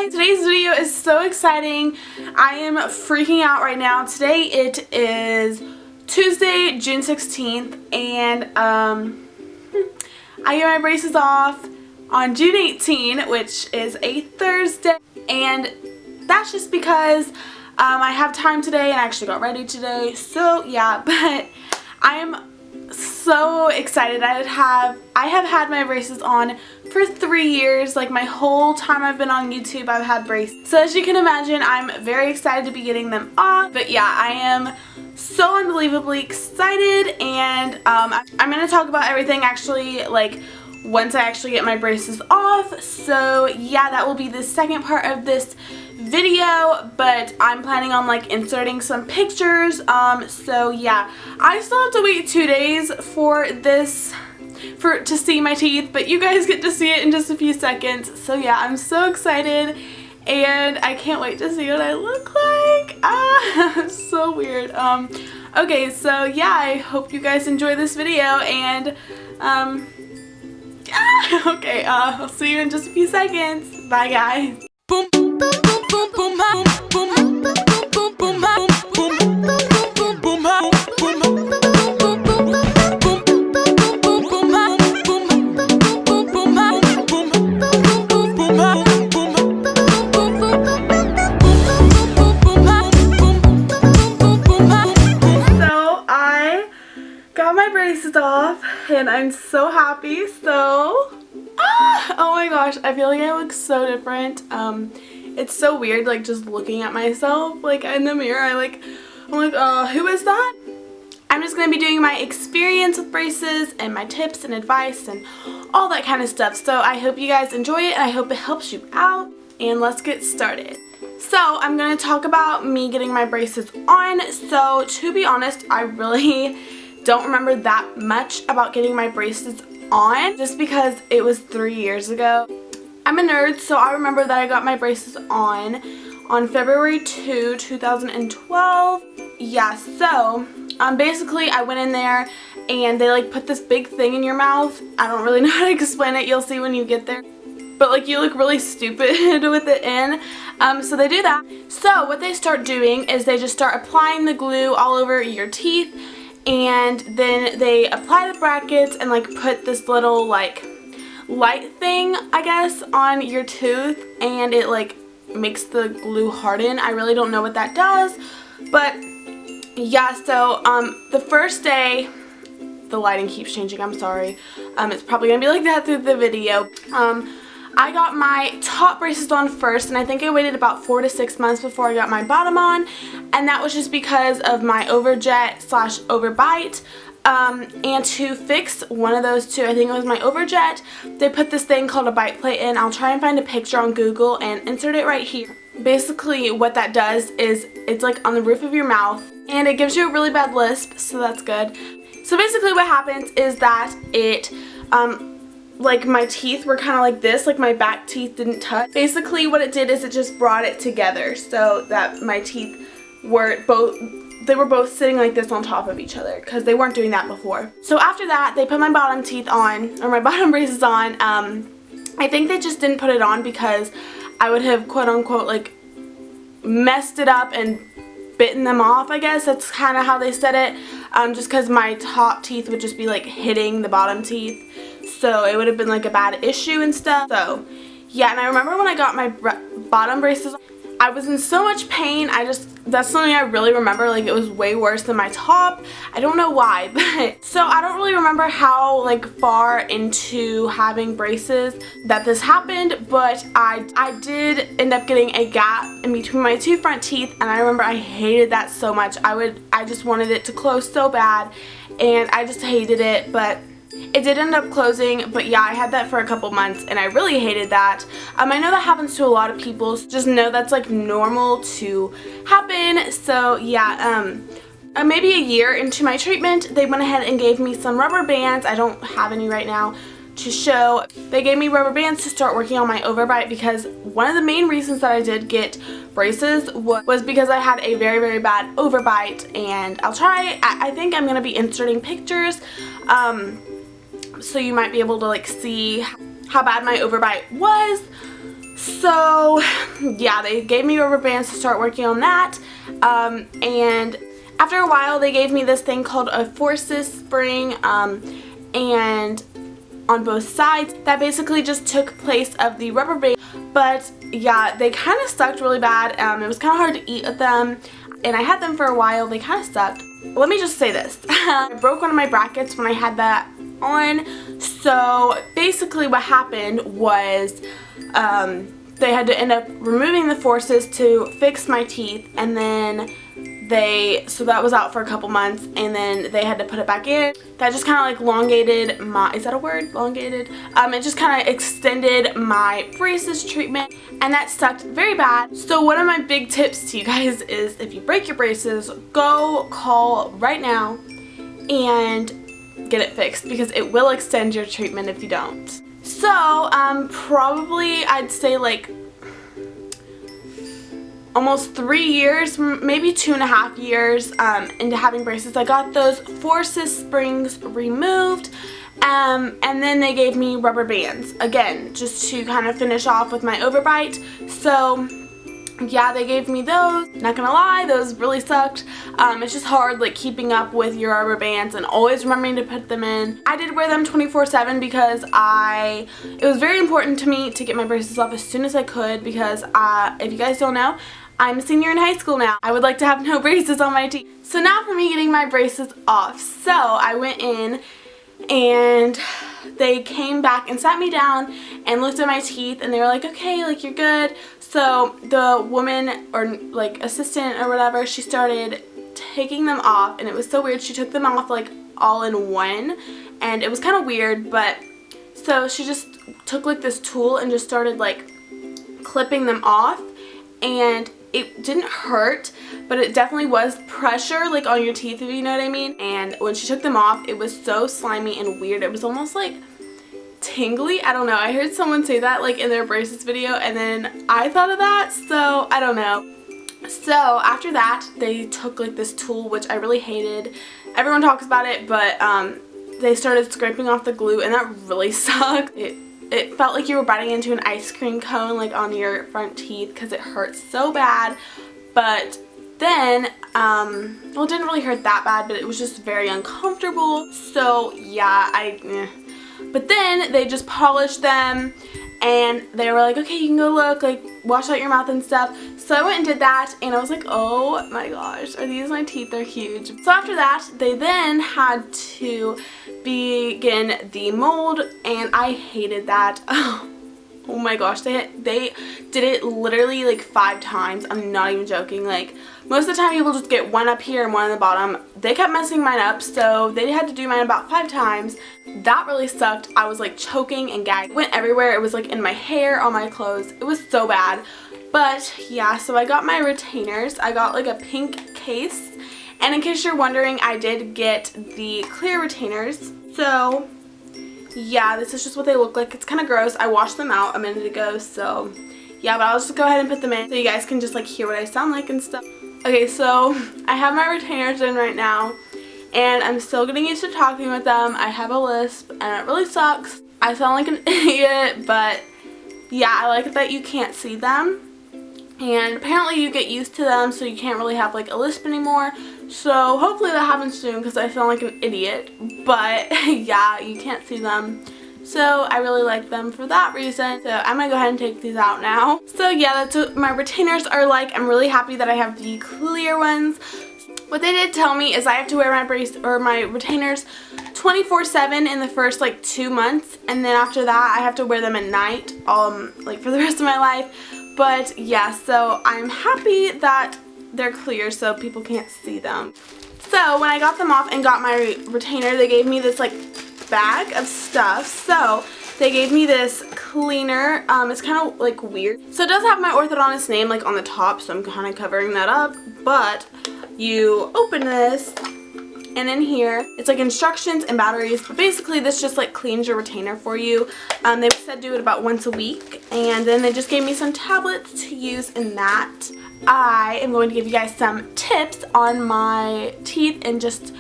guys! Today's video is so exciting. I am freaking out right now. Today it is Tuesday, June 16th, and I get my braces off on June 18, which is a Thursday, and that's just because I have time today and I actually got ready today, so yeah, but I am so excited. I have had my braces on for 3 years. Like my whole time I've been on YouTube I've had braces. So as you can imagine, I'm very excited to be getting them off. But yeah, I am so unbelievably excited, and I'm going to talk about everything actually like once I actually get my braces off. So yeah, that will be the second part of this video, but I'm planning on like inserting some pictures. So yeah, I still have to wait 2 days for this to see my teeth, but you guys get to see it in just a few seconds. So yeah, I'm so excited and I can't wait to see what I look like. So weird. Okay, so yeah, I hope you guys enjoy this video, and okay, I'll see you in just a few seconds. Bye guys. Boom. Off, and I'm so happy. So oh my gosh, I feel like I look so different. It's so weird, like just looking at myself like in the mirror. I'm like who is that? I'm just gonna be doing my experience with braces and my tips and advice and all that kind of stuff. So I hope you guys enjoy it, and I hope it helps you out, and let's get started. So I'm gonna talk about me getting my braces on. So to be honest, I really don't remember that much about getting my braces on, just because it was 3 years ago. I'm a nerd, so I remember that I got my braces on February 2, 2012. Yeah, so basically I went in there and they like put this big thing in your mouth. I don't really know how to explain it, you'll see when you get there, but like you look really stupid with it in. So they do that. So what they start doing is they just start applying the glue all over your teeth, and then they apply the brackets and like put this little like light thing, I guess, on your tooth, and it like makes the glue harden. I really don't know what that does, but yeah. So the first day, the lighting keeps changing, I'm sorry. It's probably gonna be like that through the video. I got my top braces on first, and I think I waited about 4 to 6 months before I got my bottom on, and that was just because of my overjet / overbite. And to fix one of those two, I think it was my overjet, they put this thing called a bite plate in. I'll try and find a picture on Google and insert it right here. Basically what that does is it's like on the roof of your mouth, and it gives you a really bad lisp, so that's good. So basically what happens is that it like my teeth were kind of like this, like my back teeth didn't touch. Basically what it did is it just brought it together so that my teeth were both sitting like this on top of each other, because they weren't doing that before. So after that, they put my bottom teeth on, or my bottom braces on. I think they just didn't put it on because I would have quote unquote like messed it up and bitten them off, I guess. That's kind of how they said it, just because my top teeth would just be like hitting the bottom teeth, so it would have been like a bad issue and stuff. So yeah, and I remember when I got my bottom braces, I was in so much pain. That's something I really remember. Like it was way worse than my top. I don't know why, but so I don't really remember how like far into having braces that this happened, but I did end up getting a gap in between my two front teeth, and I remember I hated that so much. I just wanted it to close so bad, and I just hated it, but it did end up closing. But yeah, I had that for a couple months and I really hated that. I know that happens to a lot of people, so just know that's like normal to happen. So yeah, maybe a year into my treatment, they went ahead and gave me some rubber bands. I don't have any right now to show. They gave me rubber bands to start working on my overbite, because one of the main reasons that I did get braces was because I had a very, very bad overbite, and I think I'm going to be inserting pictures so you might be able to like see how bad my overbite was. So yeah, they gave me rubber bands to start working on that, and after a while they gave me this thing called a forces spring, and on both sides that basically just took place of the rubber band. But yeah, they kind of sucked really bad. It was kind of hard to eat with them, and I had them for a while. They kind of sucked. Let me just say this. I broke one of my brackets when I had that on. So basically what happened was they had to end up removing the forces to fix my teeth, and then so that was out for a couple months, and then they had to put it back in. That just kind of like elongated my, is that a word? Elongated? It just kind of extended my braces treatment, and that sucked very bad. So one of my big tips to you guys is, if you break your braces, go call right now and get it fixed, because it will extend your treatment if you don't. So probably I'd say like almost 3 years, maybe 2.5 years into having braces, I got those forces springs removed, and then they gave me rubber bands again just to kind of finish off with my overbite. So yeah, they gave me those. Not gonna lie, those really sucked. It's just hard like keeping up with your rubber bands and always remembering to put them in. I did wear them 24/7 because it was very important to me to get my braces off as soon as I could, because if you guys don't know, I'm a senior in high school now. I would like to have no braces on my teeth. So now for me getting my braces off. So I went in and they came back and sat me down and looked at my teeth, and they were like, okay, like you're good. So the woman, or like assistant or whatever, she started taking them off, and it was so weird. She took them off like all in one, and it was kind of weird. But so she just took like this tool and just started like clipping them off, and it didn't hurt, but it definitely was pressure like on your teeth, if you know what I mean. And when she took them off, it was so slimy and weird. It was almost like tingly. I don't know. I heard someone say that like in their braces video, and then I thought of that, so I don't know. So after that, they took like this tool, which I really hated. Everyone talks about it, but they started scraping off the glue, and that really sucked. It felt like you were biting into an ice cream cone like on your front teeth, because it hurt so bad. But then, well, it didn't really hurt that bad, but it was just very uncomfortable. So yeah, But then they just polished them, and they were like, okay, you can go look, like wash out your mouth and stuff. So I went and did that, and I was like, oh my gosh, are these my teeth? They're huge. So after that, they then had to begin the mold, and I hated that. Oh my gosh, they did it literally like 5 times. I'm not even joking. Like, most of the time people just get one up here and one on the bottom. They kept messing mine up, so they had to do mine about 5 times. That really sucked. I was like choking and gagging. It went everywhere. It was like in my hair, on my clothes. It was so bad. But yeah, so I got my retainers. I got like a pink case. And in case you're wondering, I did get the clear retainers. So yeah, this is just what they look like. It's kind of gross. I washed them out a minute ago, so yeah, but I'll just go ahead and put them in so you guys can just like hear what I sound like and stuff. Okay, so I have my retainers in right now, and I'm still getting used to talking with them. I have a lisp, and it really sucks. I sound like an idiot, but yeah, I like that you can't see them. And apparently you get used to them, so you can't really have like a lisp anymore. So hopefully that happens soon, because I sound like an idiot. But yeah, you can't see them. So I really like them for that reason. So I'm going to go ahead and take these out now. So yeah, that's what my retainers are like. I'm really happy that I have the clear ones. What they did tell me is I have to wear my retainers 24/7 in the first like 2 months. And then after that, I have to wear them at night, like for the rest of my life. But yeah, so I'm happy that they're clear so people can't see them. So when I got them off and got my retainer, they gave me this like bag of stuff. So they gave me this cleaner. It's kind of like weird. So it does have my orthodontist name like on the top, so I'm kind of covering that up. But you open this, and in here it's like instructions and batteries, but basically this just like cleans your retainer for you. They said do it about once a week, and then they just gave me some tablets to use in that. I am going to give you guys some tips on my teeth and just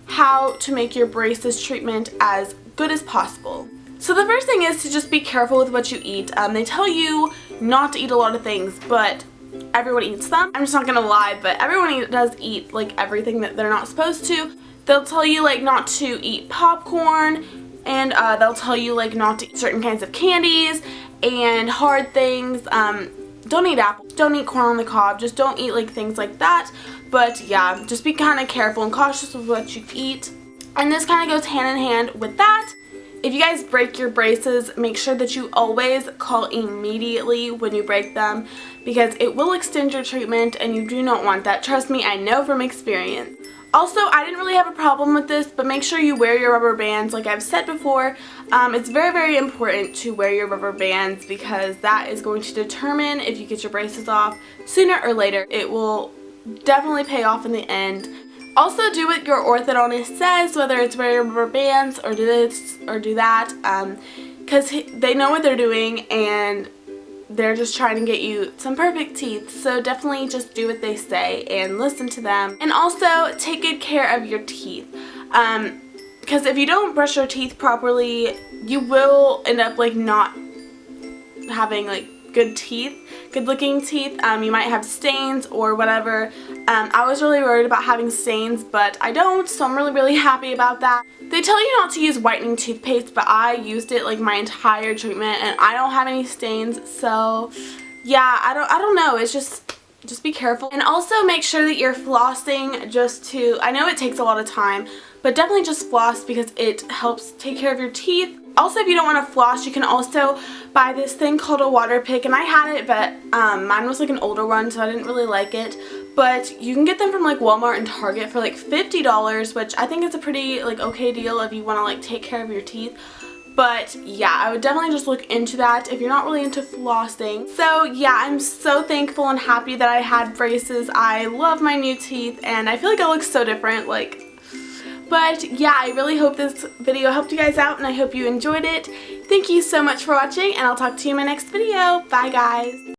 how to make your braces treatment as good as possible. So the first thing is to just be careful with what you eat. They tell you not to eat a lot of things, but everyone eats them. I'm just not gonna lie, but everyone does eat like everything that they're not supposed to. They'll tell you like not to eat popcorn, and they'll tell you like not to eat certain kinds of candies and hard things. Don't eat apples, don't eat corn on the cob, just don't eat like things like that. But yeah, just be kind of careful and cautious with what you eat. And this kind of goes hand in hand with that. If you guys break your braces, make sure that you always call immediately when you break them, because it will extend your treatment and you do not want that. Trust me, I know from experience. Also, I didn't really have a problem with this, but make sure you wear your rubber bands. Like I've said before, it's very, very important to wear your rubber bands, because that is going to determine if you get your braces off sooner or later. It will definitely pay off in the end. Also, do what your orthodontist says, whether it's wear your rubber bands or do this or do that, because they know what they're doing and they're just trying to get you some perfect teeth. So definitely just do what they say and listen to them. And also take good care of your teeth, because if you don't brush your teeth properly, you will end up like not having like good teeth, good looking teeth. You might have stains or whatever. I was really worried about having stains, but I don't, so I'm really happy about that. They tell you not to use whitening toothpaste, but I used it like my entire treatment and I don't have any stains. So yeah, I don't know, it's just be careful. And also make sure that you're flossing, I know it takes a lot of time, but definitely just floss because it helps take care of your teeth. Also, if you don't want to floss, you can also buy this thing called a water pick, and I had it, but mine was like an older one, so I didn't really like it. But you can get them from like Walmart and Target for like $50, which I think is a pretty like okay deal if you want to like take care of your teeth. But yeah, I would definitely just look into that if you're not really into flossing. So yeah, I'm so thankful and happy that I had braces. I love my new teeth and I feel like I look so different, like. But yeah, I really hope this video helped you guys out and I hope you enjoyed it. Thank you so much for watching and I'll talk to you in my next video. Bye guys.